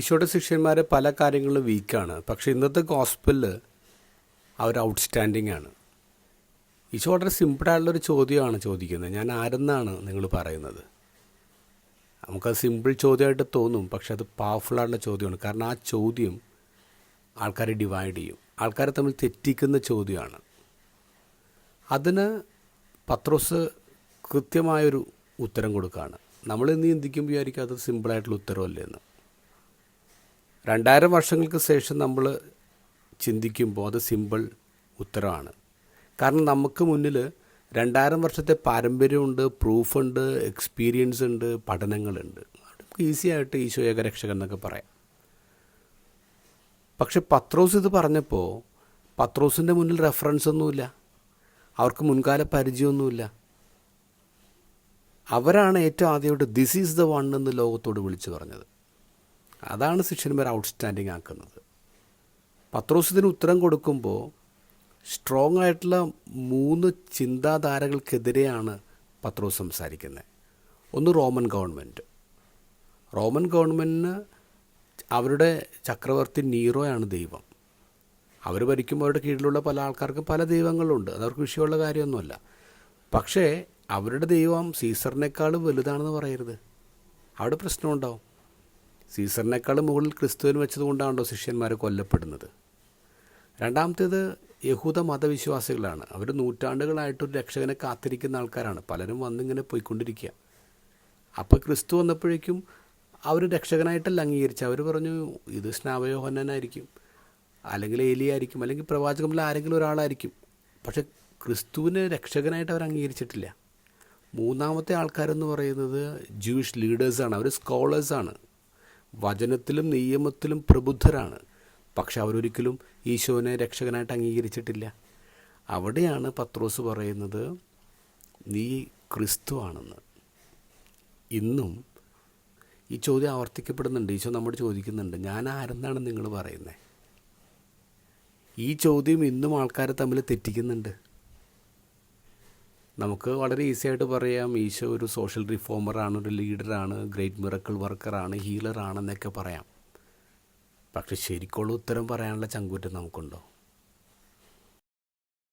ഈശോയുടെ ശിഷ്യന്മാർ പല കാര്യങ്ങളിലും വീക്കാണ്. പക്ഷേ ഇന്നത്തെ ഗോസ്പലിൽ അവർ ഔട്ട്സ്റ്റാൻഡിങ് ആണ്. ഈശോ വളരെ സിമ്പിളായിട്ടുള്ളൊരു ചോദ്യമാണ് ചോദിക്കുന്നത്. ഞാൻ ആരെന്നാണ് നിങ്ങൾ പറയുന്നത്? നമുക്കത് സിമ്പിൾ ചോദ്യമായിട്ട് തോന്നും, പക്ഷെ അത് പവർഫുള്ളായിട്ടുള്ള ചോദ്യമാണ്. കാരണം ആ ചോദ്യം ആൾക്കാരെ ഡിവൈഡ് ചെയ്യും, ആൾക്കാരെ തമ്മിൽ തെറ്റിക്കുന്ന ചോദ്യമാണ്. അതിന് പത്രോസ് കൃത്യമായൊരു ഉത്തരം കൊടുക്കുകയാണ്. നമ്മളിന്ന് ചിന്തിക്കുമ്പോൾ വിചാരിക്കും അത് സിമ്പിളായിട്ടുള്ള ഉത്തരവല്ലേ എന്ന്. 2000 വർഷങ്ങൾക്ക് ശേഷം നമ്മൾ ചിന്തിക്കുമ്പോൾ അത് സിമ്പിൾ ഉത്തരമാണ്. കാരണം നമുക്ക് മുന്നിൽ 2000 വർഷത്തെ പാരമ്പര്യമുണ്ട്, പ്രൂഫുണ്ട്, എക്സ്പീരിയൻസ് ഉണ്ട്, പഠനങ്ങളുണ്ട്. നമുക്ക് ഈസി ആയിട്ട് ഈശോ ഏകരക്ഷകൻ എന്നൊക്കെ പറയാം. പക്ഷെ പത്രോസ് ഇത് പറഞ്ഞപ്പോൾ പത്രോസിൻ്റെ മുന്നിൽ റെഫറൻസ് ഒന്നുമില്ല, അവർക്ക് മുൻകാല പരിചയമൊന്നുമില്ല. അവരാണ് ഏറ്റവും ആദ്യമായിട്ട് ദിസ് ഈസ് ദ വൺ എന്ന് ലോകത്തോട് വിളിച്ചു പറഞ്ഞത്. അതാണ് ശിഷ്യന്മാർ ഔട്ട്സ്റ്റാൻഡിങ് ആക്കുന്നത്. പത്രോസ് ഇതിന് ഉത്തരം കൊടുക്കുമ്പോൾ സ്ട്രോങ് ആയിട്ടുള്ള 3 ചിന്താധാരകൾക്കെതിരെയാണ് പത്രോസ് സംസാരിക്കുന്നത്. ഒന്ന് റോമൻ ഗവൺമെൻറ്റിന് അവരുടെ ചക്രവർത്തി നീറോയാണ് ദൈവം. അവർ ഭരിക്കുമ്പോൾ അവരുടെ കീഴിലുള്ള പല ആൾക്കാർക്കും പല ദൈവങ്ങളുണ്ട്, അതവർക്ക് വിഷയമുള്ള കാര്യമൊന്നുമല്ല. പക്ഷേ അവരുടെ ദൈവം സീസറിനേക്കാളും വലുതാണെന്ന് പറയരുത്, അവിടെ പ്രശ്നമുണ്ടാവും. സീസറിനേക്കാളും മുകളിൽ ക്രിസ്തുവിന് വെച്ചതുകൊണ്ടാണല്ലോ ശിഷ്യന്മാർ കൊല്ലപ്പെടുന്നത്. രണ്ടാമത്തേത് യഹൂദ മതവിശ്വാസികളാണ്. അവർ നൂറ്റാണ്ടുകളായിട്ടൊരു രക്ഷകനെ കാത്തിരിക്കുന്ന ആൾക്കാരാണ്. പലരും വന്നിങ്ങനെ പോയിക്കൊണ്ടിരിക്കുക. അപ്പോൾ ക്രിസ്തു വന്നപ്പോഴേക്കും അവർ രക്ഷകനായിട്ടല്ല അംഗീകരിച്ച്. അവർ പറഞ്ഞു ഇത് സ്നാപയോഹന്നാനായിരിക്കും, അല്ലെങ്കിൽ ഏലിയായിരിക്കും, അല്ലെങ്കിൽ പ്രവാചകനിൽ ആരെങ്കിലും ഒരാളായിരിക്കും. പക്ഷേ ക്രിസ്തുവിനെ രക്ഷകനായിട്ട് അവർ അംഗീകരിച്ചിട്ടില്ല. മൂന്നാമത്തെ ആൾക്കാരെന്ന് പറയുന്നത് ജൂയിഷ് ലീഡേഴ്സാണ്. അവർ സ്കോളേഴ്സാണ്, വചനത്തിലും നിയമത്തിലും പ്രബുദ്ധരാണ്. പക്ഷെ അവരൊരിക്കലും ഈശോനെ രക്ഷകനായിട്ട് അംഗീകരിച്ചിട്ടില്ല. അവിടെയാണ് പത്രോസ് പറയുന്നത് നീ ക്രിസ്തു ആണെന്ന്. ഇന്നും ഈ ചോദ്യം ആവർത്തിക്കപ്പെടുന്നുണ്ട്. ഈശോ നമ്മോട് ചോദിക്കുന്നുണ്ട്, ഞാൻ ആരെന്നാണ് നിങ്ങൾ പറയുന്നത്? ഈ ചോദ്യം ഇന്നും ആൾക്കാരെ തമ്മിൽ തെറ്റിക്കുന്നുണ്ട്. നമുക്ക് വളരെ ഈസി ആയിട്ട് പറയാം ഈശോ ഒരു സോഷ്യൽ റിഫോമറാണ്, ഒരു ലീഡറാണ്, ഗ്രേറ്റ് മിറക്കിൾ വർക്കറാണ്, ഹീലറാണെന്നൊക്കെ പറയാം. പക്ഷെ ശരിക്കുള്ള ഉത്തരം പറയാനുള്ള ചങ്കൂറ്റം നമുക്കുണ്ടോ?